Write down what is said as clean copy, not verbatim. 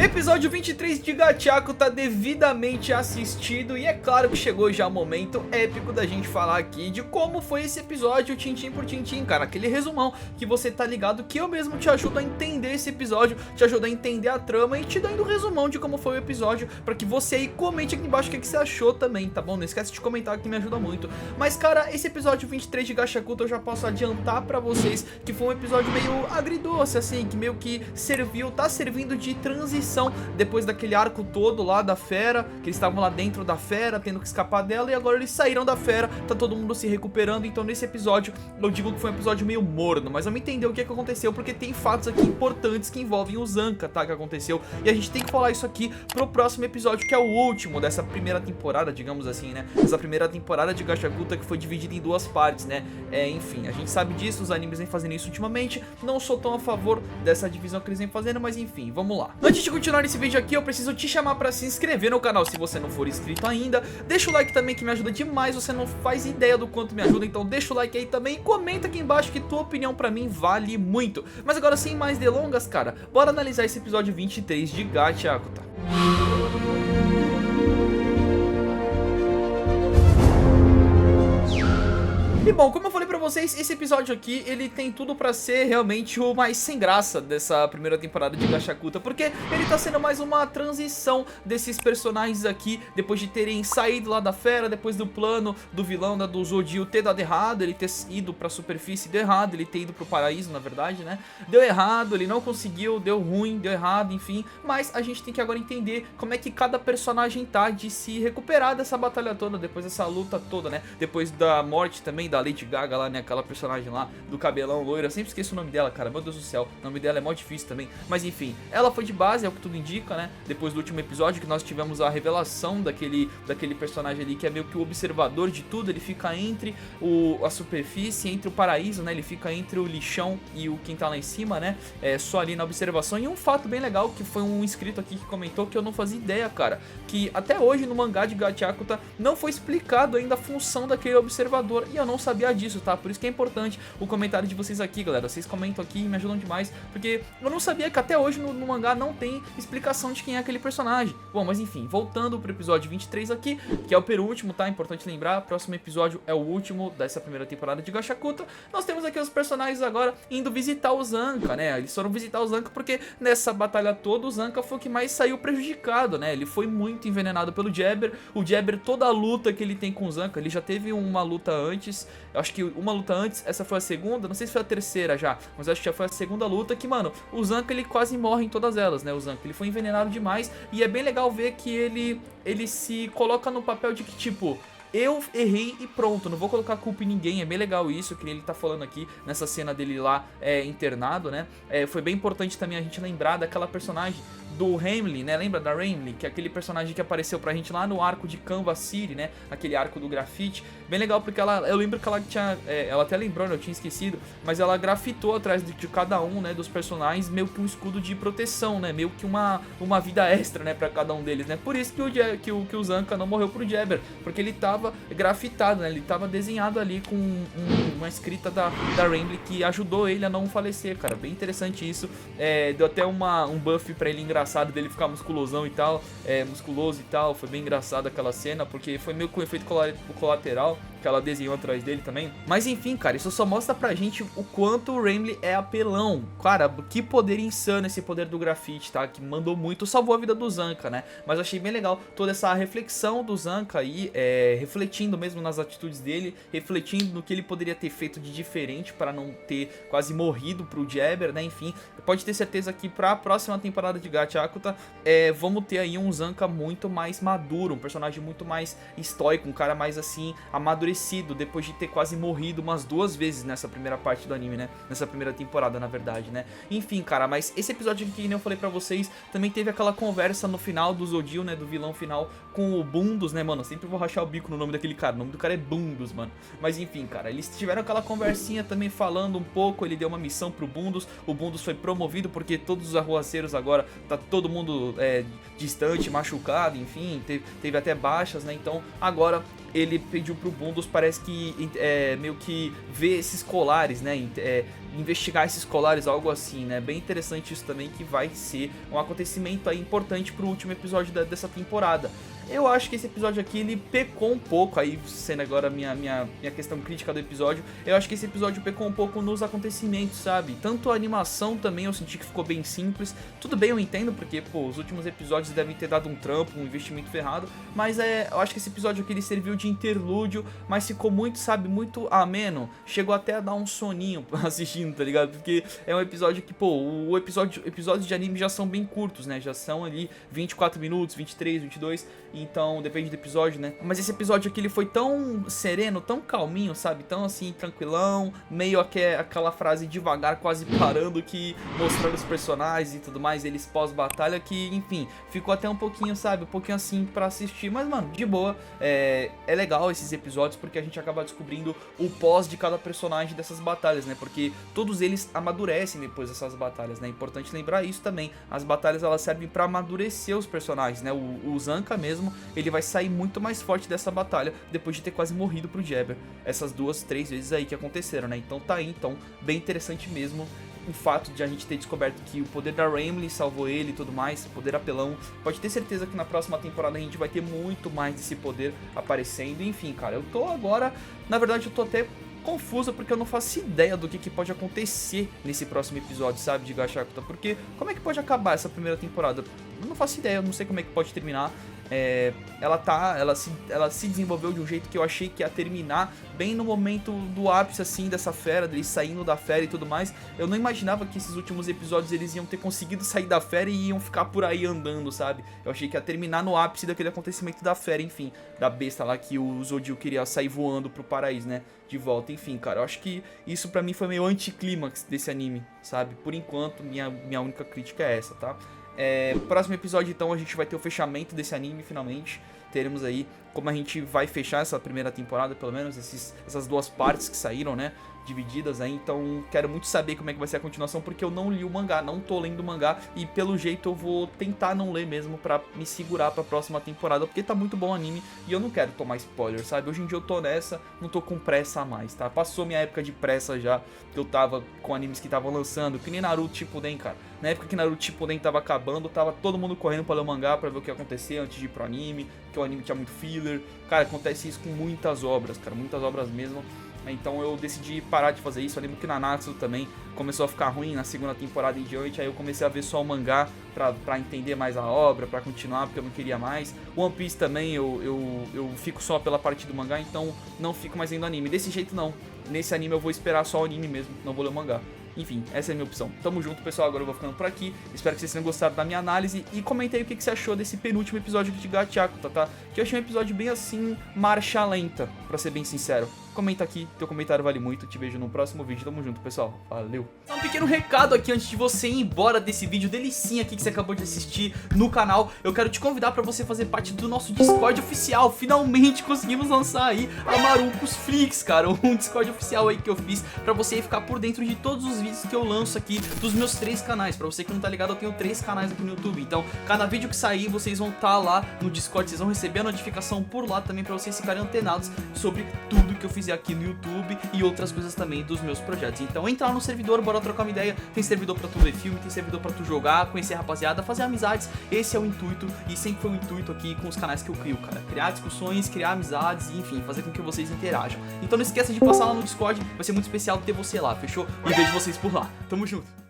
Episódio 23 de Gachaco tá devidamente assistido e é claro que chegou já o momento épico da gente falar aqui de como foi esse episódio tintim por tintim, cara. Aquele resumão que você tá ligado que eu mesmo te ajudo a entender esse episódio, te ajudo a entender a trama e te dando um resumão de como foi o episódio pra que você aí comente aqui embaixo o que você achou também, tá bom? Não esquece de comentar que me ajuda muito. Mas cara, esse episódio 23 de Gachaco eu já posso adiantar pra vocês que foi um episódio meio agridoce assim, que meio que tá servindo de transição depois daquele arco todo lá da fera, que eles estavam lá dentro da fera, tendo que escapar dela, e agora eles saíram da fera, tá todo mundo se recuperando. Então nesse episódio, eu digo que foi um episódio meio morno, mas vamos entender o que aconteceu, porque tem fatos aqui importantes que envolvem o Zanca, tá, que aconteceu, e a gente tem que falar isso aqui pro próximo episódio, que é o último dessa primeira temporada, digamos assim, né, essa primeira temporada de Gachaco, que foi dividida em duas partes, né, enfim, a gente sabe disso, os animes vêm fazendo isso ultimamente, não sou tão a favor dessa divisão que eles vêm fazendo, mas enfim, vamos lá. Antes de continuar nesse vídeo aqui, eu preciso te chamar pra se inscrever no canal se você não for inscrito ainda. Deixa o like também que me ajuda demais, você não faz ideia do quanto me ajuda, então deixa o like aí também e comenta aqui embaixo que tua opinião pra mim vale muito. Mas agora sem mais delongas, cara, bora analisar esse episódio 23 de Gachaco, tá? E bom, como eu falei pra vocês, esse episódio aqui, ele tem tudo pra ser realmente o mais sem graça dessa primeira temporada de Gachaco, porque ele tá sendo mais uma transição desses personagens aqui, depois de terem saído lá da fera, depois do plano do vilão, do Zodiel ter dado errado, ele ter ido pra superfície, deu errado, ele ter ido pro paraíso, na verdade, né? Deu errado, ele não conseguiu, deu ruim, deu errado, enfim, mas a gente tem que agora entender como é que cada personagem tá de se recuperar dessa batalha toda, depois dessa luta toda, né? Depois da morte também da Lady Gaga lá, né, aquela personagem lá do cabelão loiro, eu sempre esqueço o nome dela, cara, meu Deus do céu, o nome dela é mó difícil também, mas enfim, ela foi de base, é o que tudo indica, né, depois do último episódio que nós tivemos a revelação daquele personagem ali que é meio que o observador de tudo, ele fica entre a superfície, entre o paraíso, né, ele fica entre o lixão e quem tá lá em cima, né, só ali na observação. E um fato bem legal, que foi um inscrito aqui que comentou, que eu não fazia ideia, cara, que até hoje no mangá de Gachaco não foi explicado ainda a função daquele observador, e eu não sabia disso, tá? Por isso que é importante o comentário de vocês aqui, galera. Vocês comentam aqui e me ajudam demais, porque eu não sabia que até hoje no mangá não tem explicação de quem é aquele personagem. Bom, mas enfim, voltando pro episódio 23 aqui, que é o penúltimo, tá? Importante lembrar, próximo episódio é o último dessa primeira temporada de Gachaco. Nós temos aqui os personagens agora indo visitar o Zanca, né? Eles foram visitar o Zanca porque nessa batalha toda o Zanca foi o que mais saiu prejudicado, né? Ele foi muito envenenado pelo Jabber. O Jabber, toda a luta que ele tem com o Zanca, ele já teve uma luta antes, eu acho que uma luta antes, essa foi a segunda, não sei se foi a terceira já, mas acho que já foi a segunda luta que, mano, o Zanca ele quase morre em todas elas, né, o Zanca, ele foi envenenado demais e é bem legal ver que ele se coloca no papel de que, tipo, eu errei e pronto, não vou colocar a culpa em ninguém. É bem legal isso, que ele tá falando aqui nessa cena dele lá internado, né? Foi bem importante também a gente lembrar daquela personagem do Hamlin, né? Lembra da Hamlin? Que é aquele personagem que apareceu pra gente lá no arco de Canvas City, né? Aquele arco do grafite. Bem legal porque eu lembro que ela tinha, ela até lembrou, né? Eu tinha esquecido, mas ela grafitou atrás de cada um, né? Dos personagens, meio que um escudo de proteção, né? Meio que uma vida extra, né? Pra cada um deles, né? Por isso que o Zanca não morreu pro Jabber, porque ele tava grafitado, né? Ele tava desenhado ali com uma escrita da Ramley que ajudou ele a não falecer, cara. Bem interessante isso. Deu até um buff pra ele engraçado dele ficar musculosão e tal, musculoso e tal. Foi bem engraçado aquela cena, porque foi meio com efeito colateral que ela desenhou atrás dele também. Mas enfim, cara, isso só mostra pra gente o quanto o Ramley é apelão. Cara, que poder insano esse poder do grafite, tá? Que mandou muito, salvou a vida do Zanca, né? Mas eu achei bem legal toda essa reflexão do Zanca aí, refletindo mesmo nas atitudes dele, refletindo no que ele poderia ter feito de diferente para não ter quase morrido pro Jabber, né? Enfim, pode ter certeza que pra próxima temporada de Gachaco, vamos ter aí um Zanca muito mais maduro, um personagem muito mais estoico, um cara mais assim, amadurecido, depois de ter quase morrido umas 2 vezes nessa primeira parte do anime, né? Nessa primeira temporada, na verdade, né? Enfim, cara, mas esse episódio aqui, que eu falei pra vocês, também teve aquela conversa no final do Zodiel, né? Do vilão final com o Bundus, né, mano? Eu sempre vou rachar o bico no nome daquele cara, o nome do cara é Bundus, mano. Mas enfim, cara, eles tiveram tiveram aquela conversinha também falando um pouco, ele deu uma missão pro Bundus, o Bundus foi promovido porque todos os arruaceiros agora, tá todo mundo distante, machucado, enfim, teve até baixas, né, então agora ele pediu pro Bundus, parece que meio que ver esses colares, né, investigar esses colares, algo assim, né, bem interessante isso também, que vai ser um acontecimento aí importante pro último episódio dessa temporada. Eu acho que esse episódio aqui, ele pecou um pouco, aí sendo agora minha questão crítica do episódio, eu acho que esse episódio pecou um pouco nos acontecimentos, sabe? Tanto a animação também eu senti que ficou bem simples, tudo bem, eu entendo, porque, pô, os últimos episódios devem ter dado um trampo, um investimento ferrado, mas eu acho que esse episódio aqui, ele serviu de interlúdio, mas ficou muito, sabe, muito ameno, chegou até a dar um soninho assistindo, tá ligado? Porque é um episódio que, pô, episódios de anime já são bem curtos, né? Já são ali 24 minutos, 23, 22, então depende do episódio, né? Mas esse episódio aqui, ele foi tão sereno, tão calminho, sabe? Tão assim, tranquilão, meio aquela frase devagar, quase parando, que mostrando os personagens e tudo mais, eles pós-batalha, que, enfim, ficou até um pouquinho, sabe? Um pouquinho assim pra assistir, mas, mano, de boa. É legal esses episódios porque a gente acaba descobrindo o pós de cada personagem dessas batalhas, né? Porque todos eles amadurecem depois dessas batalhas, né? É importante lembrar isso também. As batalhas, elas servem pra amadurecer os personagens, né? O Zanka mesmo, ele vai sair muito mais forte dessa batalha depois de ter quase morrido pro Jabber. Essas 2, 3 vezes aí que aconteceram, né? Então tá aí, então, bem interessante mesmo o fato de a gente ter descoberto que o poder da Ramley salvou ele e tudo mais, poder apelão. Pode ter certeza que na próxima temporada a gente vai ter muito mais desse poder aparecendo. Enfim, cara, eu tô agora, na verdade eu tô até confusa porque eu não faço ideia do que pode acontecer nesse próximo episódio, sabe, de Gachakuta, porque como é que pode acabar essa primeira temporada? Eu não faço ideia, eu não sei como é que pode terminar. Ela se desenvolveu de um jeito que eu achei que ia terminar bem no momento do ápice, assim, dessa fera, dele saindo da fera e tudo mais. Eu não imaginava que esses últimos episódios eles iam ter conseguido sair da fera e iam ficar por aí andando, sabe? Eu achei que ia terminar no ápice daquele acontecimento da fera, enfim, da besta lá que o Zodiu queria sair voando pro paraíso, né? De volta, enfim, cara, eu acho que isso pra mim foi meio anticlímax desse anime, sabe? Por enquanto, minha única crítica é essa, tá? Próximo episódio, então, a gente vai ter o fechamento desse anime, finalmente. Teremos aí como a gente vai fechar essa primeira temporada, pelo menos, essas 2 partes que saíram, né? Divididas aí, então quero muito saber como é que vai ser a continuação, porque eu não li o mangá, não tô lendo o mangá, e pelo jeito eu vou tentar não ler mesmo pra me segurar pra próxima temporada, porque tá muito bom o anime e eu não quero tomar spoiler, sabe? Hoje em dia eu tô nessa, não tô com pressa a mais, tá? Passou minha época de pressa já, que eu tava com animes que estavam lançando, que nem Naruto Shippuden, cara. Na época que Naruto Shippuden tava acabando, tava todo mundo correndo pra ler o mangá pra ver o que ia acontecer antes de ir pro anime, que o anime tinha muito filler. Cara, acontece isso com muitas obras, cara, muitas obras mesmo. Então eu decidi parar de fazer isso. Eu lembro que Nanatsu também começou a ficar ruim na segunda temporada em diante. Aí eu comecei a ver só o mangá pra entender mais a obra, pra continuar, porque eu não queria mais. One Piece também eu fico só pela parte do mangá, então não fico mais vendo anime. Desse jeito não. Nesse anime eu vou esperar só o anime mesmo, não vou ler o mangá. Enfim, essa é a minha opção. Tamo junto, pessoal. Agora eu vou ficando por aqui. Espero que vocês tenham gostado da minha análise. E comenta aí o que você achou desse penúltimo episódio aqui de Gachakuta, tá? Que eu achei um episódio bem assim, marcha lenta, pra ser bem sincero. Comenta aqui, teu comentário vale muito. Te vejo no próximo vídeo. Tamo junto, pessoal. Valeu. Um pequeno recado aqui antes de você ir embora desse vídeo delicinha aqui que você acabou de assistir no canal. Eu quero te convidar pra você fazer parte do nosso Discord oficial. Finalmente conseguimos lançar aí a Marucos Flix, cara. Um Discord oficial aí que eu fiz pra você ficar por dentro de todos os vídeos que eu lanço aqui dos meus 3 canais. Pra você que não tá ligado, eu tenho 3 canais aqui no YouTube. Então, cada vídeo que sair, vocês vão estar lá no Discord. Vocês vão receber a notificação por lá também pra vocês ficarem antenados sobre tudo que eu fizer aqui no YouTube e outras coisas também dos meus projetos. Então entra lá no servidor, bora trocar uma ideia. Tem servidor pra tu ver filme, tem servidor pra tu jogar, conhecer a rapaziada, fazer amizades. Esse é o intuito e sempre foi o intuito aqui com os canais que eu crio, cara. Criar discussões, criar amizades e enfim, fazer com que vocês interajam. Então não esqueça de passar lá no Discord, vai ser muito especial ter você lá, fechou? E vejo vocês por lá. Tamo junto!